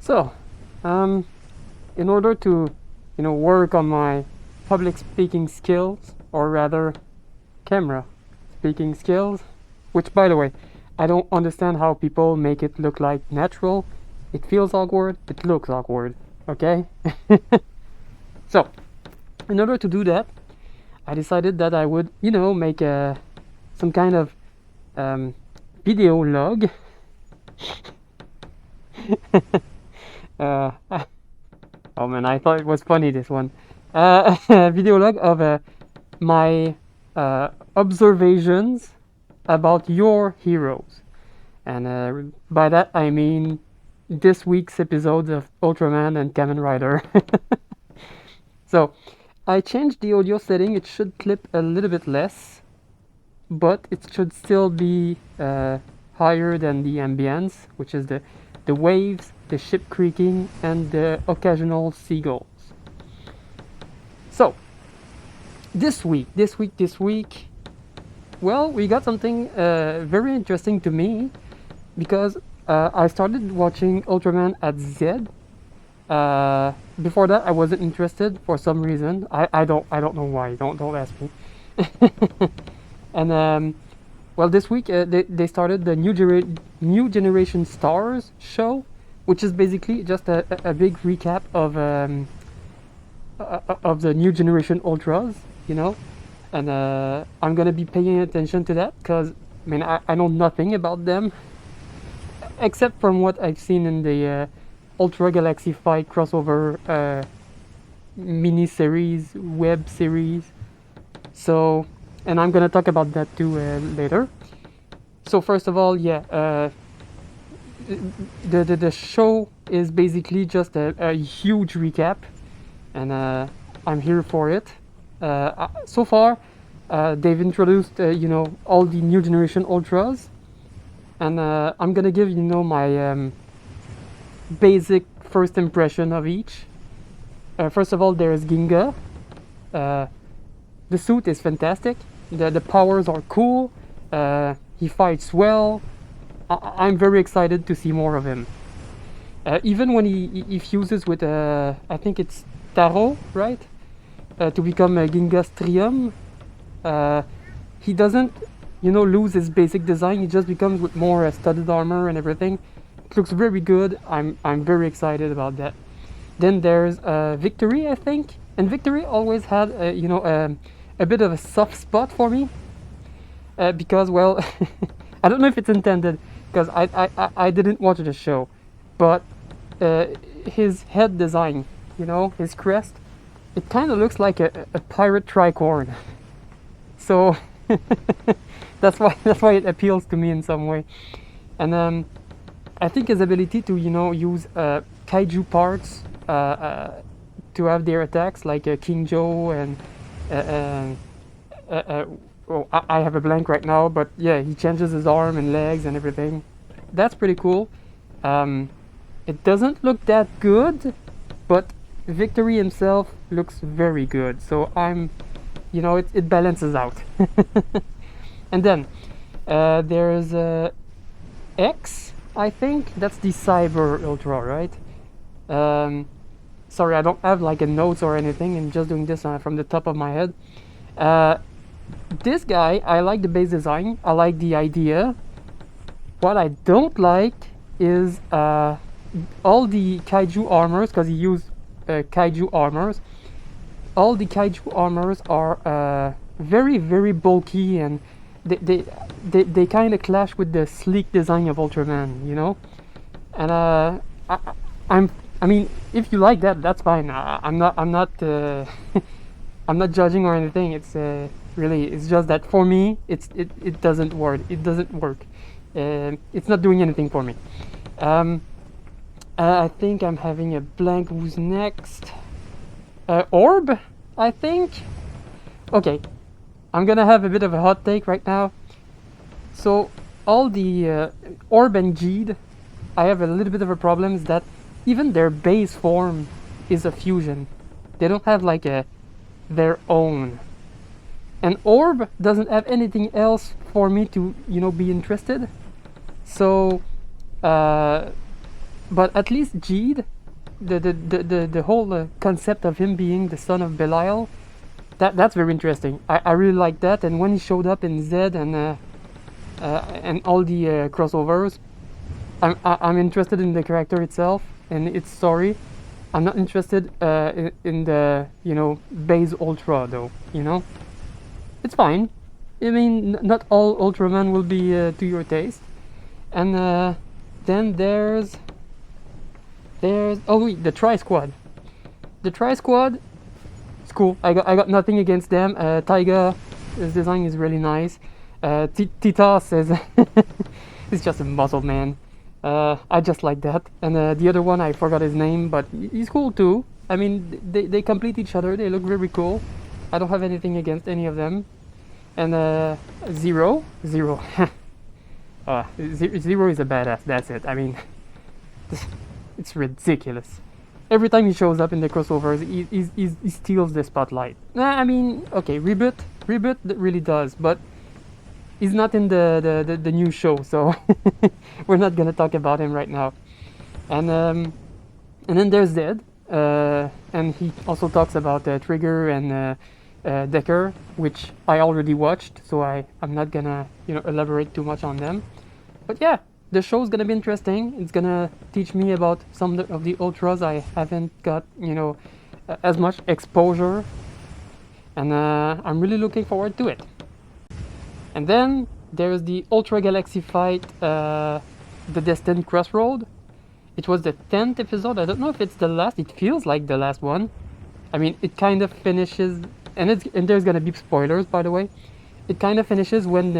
So, in order to, work on my public speaking skills, or rather, camera speaking skills, which, by the way, I don't understand how people make it look like natural. It feels awkward, it looks awkward, okay? So, in order to do that, I decided that I would, make some kind of video log. uh, oh man, I thought it was funny, this one. Video log of my observations about your heroes. And by that I mean this week's episodes of Ultraman and Kamen Rider. So, I changed the audio setting. It should clip a little bit less, but it should still be higher than the ambience, which is the waves, the ship creaking, and the occasional seagulls. So, this week, well, we got something very interesting to me, because I started watching Ultraman at Z. Before that, I wasn't interested for some reason. I don't know why. Don't ask me. And well, this week they started the New Generation Stars show, which is basically just a big recap of the New Generation Ultras, And I'm gonna be paying attention to that, because I know nothing about them, except from what I've seen in the Ultra Galaxy Fight crossover mini-series, web series. So, and I'm gonna talk about that too later. So first of all, yeah, the show is basically just a huge recap, and I'm here for it. So far, they've introduced all the New Generation Ultras, and I'm gonna give my basic first impression of each. First of all, there's Ginga. The suit is fantastic. The powers are cool. He fights well. I'm very excited to see more of him. Even when he fuses with, I think it's Taro, right? To become a Ginga's Trium. He doesn't, lose his basic design. He just becomes with more studded armor and everything. It looks very good. I'm very excited about that. Then there's Victory, I think. And Victory always had, a bit of a soft spot for me. Because, well, I don't know if it's intended, because I didn't watch the show. But his head design, his crest, it kind of looks like a pirate tricorn. So that's why it appeals to me in some way. And I think his ability to use kaiju parts to have their attacks, like King Joe and I have a blank right now, but yeah, he changes his arm and legs and everything. That's pretty cool. It doesn't look that good, but Victory himself looks very good. So I'm, it balances out. And then there's X, I think. That's the Cyber Ultra, right? Sorry, I don't have like a notes or anything. I'm just doing this from the top of my head. This guy, I like the base design. I like the idea. What I don't like is all the kaiju armors, because he used kaiju armors. All the kaiju armors are very, very bulky, and they kind of clash with the sleek design of Ultraman, And I mean, if you like that, that's fine. I'm not I'm not judging or anything. It's really, it's just that for me, it doesn't work. It doesn't work. It's not doing anything for me. I think I'm having a blank. Who's next? Orb, I think. Okay, I'm gonna have a bit of a hot take right now. So all the Orb and Jeed, I have a little bit of a problem. Is that even their base form is a fusion. They don't have like their own. And Orb doesn't have anything else for me to be interested. So but at least Jeed, the whole concept of him being the son of Belial, that's very interesting. I really like that. And when he showed up in Zed and all the crossovers, I'm interested in the character itself and its story. I'm not interested in the base Ultra though. It's fine. I mean, not all Ultraman will be to your taste. And then there's oh wait, the Tri Squad. The Tri Squad, it's cool. I got nothing against them. Taiga, his design is really nice. Titas is he's just a muscle man. I just like that. And the other one, I forgot his name, but he's cool too. I mean, they complete each other. They look very cool. I don't have anything against any of them. And Zero. Zero is a badass. That's it. I mean, it's ridiculous. Every time he shows up in the crossovers, he steals the spotlight. I mean, okay, Reboot really does, but he's not in the new show, so we're not gonna talk about him right now. And then there's Zed, and he also talks about Trigger and Decker, which I already watched, so I'm not gonna elaborate too much on them. But yeah, the show's gonna be interesting. It's gonna teach me about some of the ultras I haven't got as much exposure, and I'm really looking forward to it. And then there's the Ultra Galaxy fight, the Destined Crossroad. It was the 10th episode. I don't know if it's the last. It feels like the last one. I mean, it kind of finishes, and there's gonna be spoilers, by the way. It kind of finishes when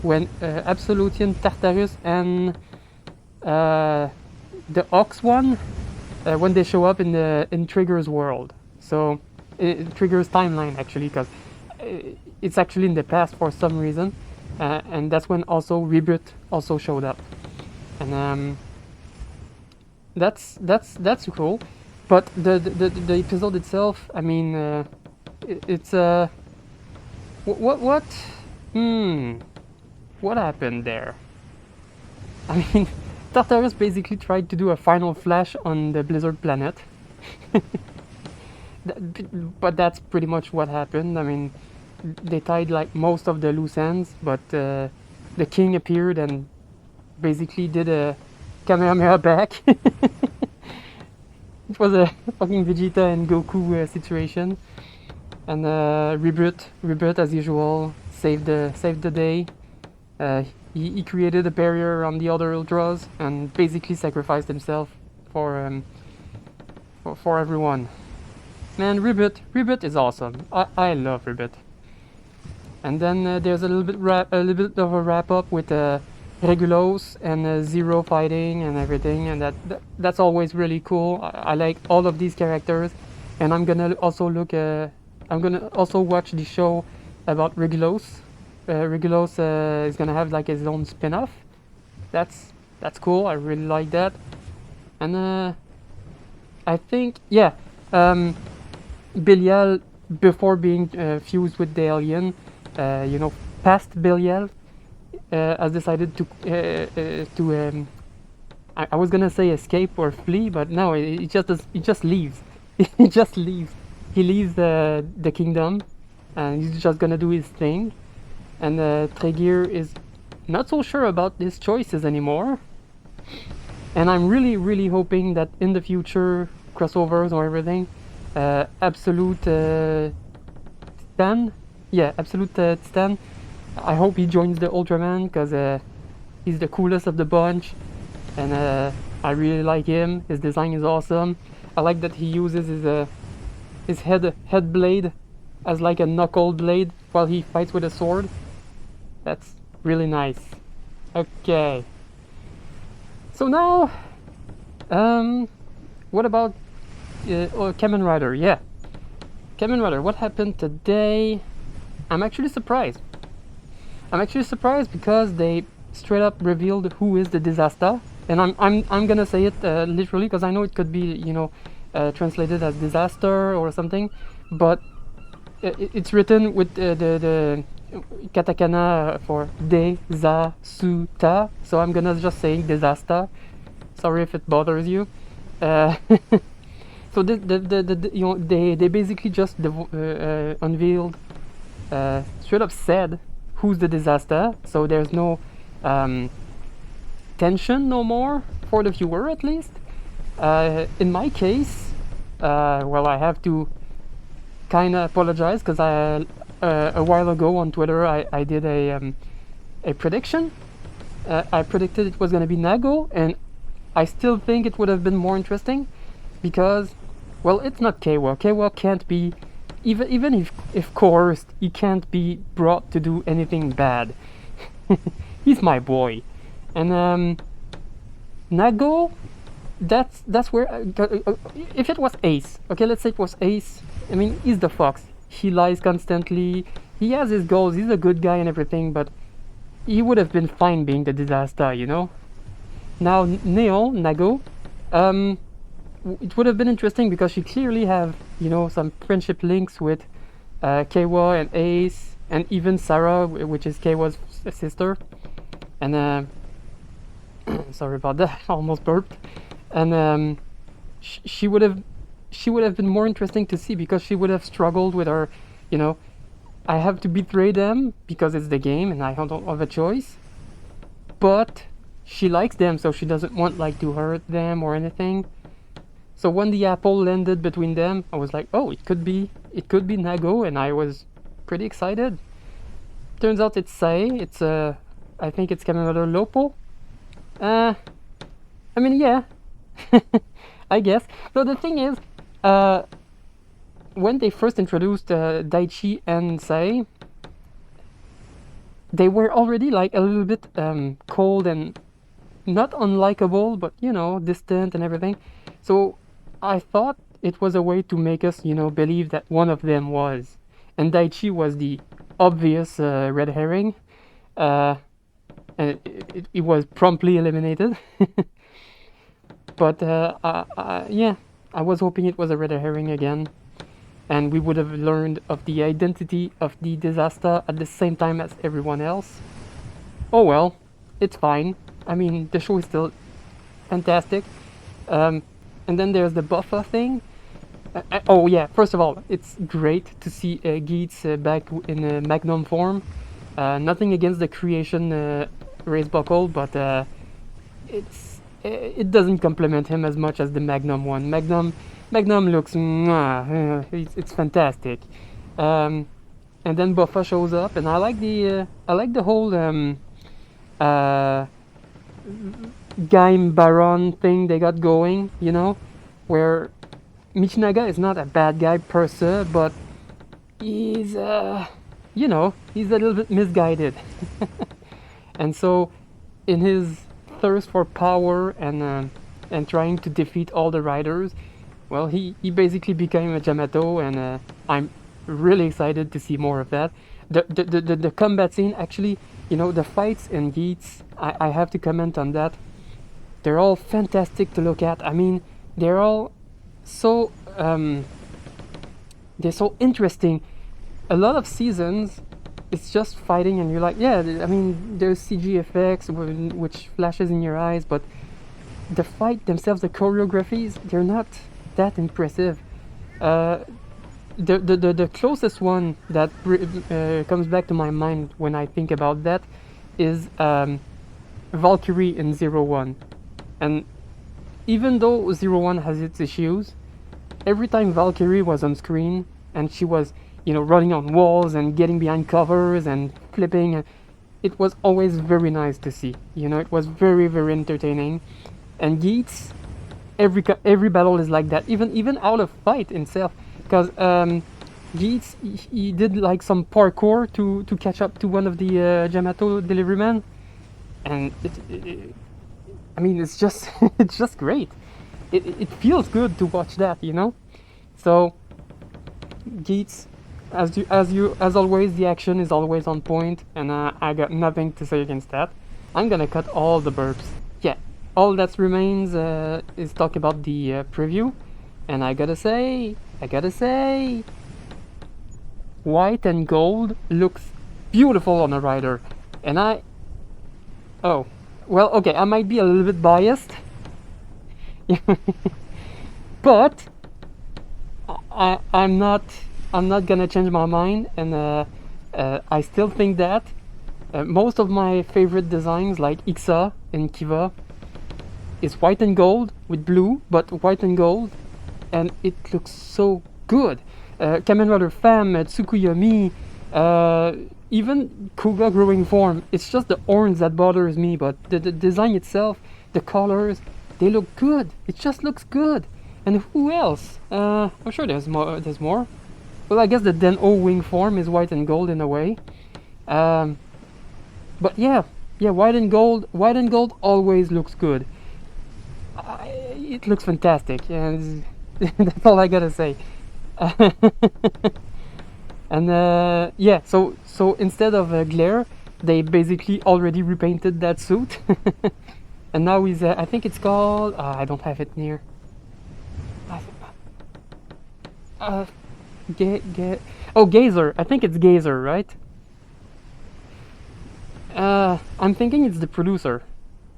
when Absolutian, Tartarus, and the Ox one, when they show up in Trigger's world. So Trigger's timeline, actually, because it's actually in the past for some reason, and that's when also Reboot also showed up, and that's cool. But the episode itself, I mean, it's what happened there? I mean, Tartarus basically tried to do a final flash on the Blizzard planet. But that's pretty much what happened. I mean, they tied like most of the loose ends, but the king appeared and basically did a Kamehameha back. It was a fucking Vegeta and Goku situation. And Rebirth as usual saved the day. He created a barrier around the other Ultras and basically sacrificed himself for everyone. Man, Rebirth is awesome. I love Rebirth. And then there's a little bit of a wrap up with Regulos and Zero fighting and everything, and that's always really cool. I like all of these characters, and I'm gonna also watch the show about Regulos. Regulos is gonna have like his own spin-off. That's cool. I really like that. And I think Belial, before being fused with the alien, past Belial, has decided to I was gonna say escape or flee, but no, it just leaves. He just leaves. He leaves the kingdom, and he's just gonna do his thing. And Tregir is not so sure about his choices anymore. And I'm really, really hoping that in the future, crossovers or everything, Absolute Titan, Absolute Titan, I hope he joins the Ultraman, because he's the coolest of the bunch, and I really like him. His design is awesome. I like that he uses his head blade as like a knuckle blade while he fights with a sword. That's really nice. Okay. So now, what about Kamen Rider? Yeah, Kamen Rider. What happened today? I'm actually surprised. Because they straight up revealed who is the disaster, and I'm gonna say it literally, because I know it could be translated as disaster or something, but it's written with the katakana for de za su ta, so I'm gonna just say disaster. Sorry if it bothers you. Uh, so you know, they basically just unveiled, straight up said who's the disaster. So there's no tension no more for the viewer, at least. In my case, well, I have to kind of apologize because a while ago on Twitter I did a prediction. I predicted it was going to be Nago, and I still think it would have been more interesting because, well, it's not Keiwa. Keiwa can't be, even if coerced, he can't be brought to do anything bad. He's my boy. And Nago, that's where if it was Ace, okay, let's say it was Ace. I mean, he's the fox. He lies constantly. He has his goals. He's a good guy and everything, but he would have been fine being the disaster, you know. Now Nago, it would have been interesting because she clearly have, you know, some friendship links with Keiwa and Ace, and even Sarah, which is Keiwa's sister. And sorry about that, I almost burped. And she would have been more interesting to see because she would have struggled with her, you know, I have to betray them because it's the game and I don't have a choice. But she likes them, so she doesn't want like to hurt them or anything. So when the apple landed between them, I was like, oh, it could be Nago, and I was pretty excited. Turns out it's Sae. It's I think it's Kamehameha Lopo. I mean, yeah, I guess. So the thing is, when they first introduced Daichi and Sae, they were already like a little bit cold and not unlikable, but you know, distant and everything. So I thought it was a way to make us, you know, believe that one of them was, and Daichi was the obvious red herring, and it was promptly eliminated. But yeah, I was hoping it was a red herring again, and we would have learned of the identity of the disaster at the same time as everyone else. Oh well, it's fine. I mean, the show is still fantastic. And then there's the buffer thing. Oh yeah, first of all, it's great to see Geats back in Magnum form. Nothing against the creation race buckle, but it doesn't complement him as much as the Magnum one. Magnum looks, it's fantastic. And then Buffa shows up, and I like the whole Gaim Baron thing they got going, you know, where Michinaga is not a bad guy per se, but he's you know, he's a little bit misguided. And so in his thirst for power and trying to defeat all the riders, well, he basically became a Yamato, and I'm really excited to see more of that. The combat scene, actually, you know, the fights in Geats, I have to comment on that. They're all fantastic to look at. I mean, they're all so they're so interesting. A lot of seasons, it's just fighting, and you're like, yeah, I mean, there's CG effects which flashes in your eyes, but the fight themselves, the choreographies, they're not that impressive. The closest one that comes back to my mind when I think about that is Valkyrie in 01. And even though 01 has its issues, every time Valkyrie was on screen and she was, you know, running on walls and getting behind covers and flipping, it was always very nice to see. You know, it was very, very entertaining. And Geats, every battle is like that, even out of fight itself, because Geats, he did like some parkour to catch up to one of the Yamato deliverymen, and I mean, it's just it's just great. It feels good to watch that, you know. So Geats, as always, the action is always on point, and I got nothing to say against that. I'm gonna cut all the burps. Yeah, all that remains is talk about the preview, and I gotta say, white and gold looks beautiful on a rider, and oh, well, okay, I might be a little bit biased, But I'm not gonna change my mind, and I still think that most of my favorite designs, like Ixa and Kiva, is white and gold with blue, but white and gold, and it looks so good. Kamen Rider Femme, Tsukuyomi, even Kuga Growing Form. It's just the orange that bothers me, but the design itself, the colors, they look good. It just looks good. And who else? I'm sure there's more. There's more. Well, I guess the Den-O wing form is white and gold in a way. But yeah, white and gold. White and gold always looks good. It looks fantastic, and that's all I gotta say. And yeah, so instead of glare, they basically already repainted that suit, and now he's I think it's called I don't have it near. Oh, Gazer. I think it's Gazer, right? I'm thinking it's the producer.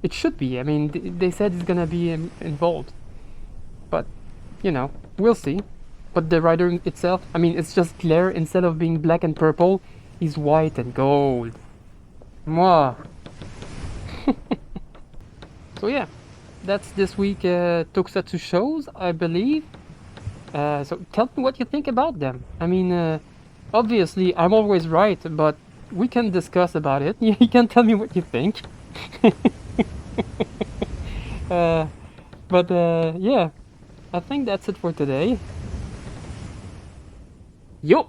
It should be. I mean, they said it's gonna be involved, but you know, we'll see. But the rider itself, I mean, it's just glare. Instead of being black and purple, he's white and gold. Mwah. So yeah, that's this week Tokusatsu shows, I believe. So tell me what you think about them. I mean, obviously I'm always right, but we can discuss about it. You can tell me what you think. But yeah, I think that's it for today. Yo!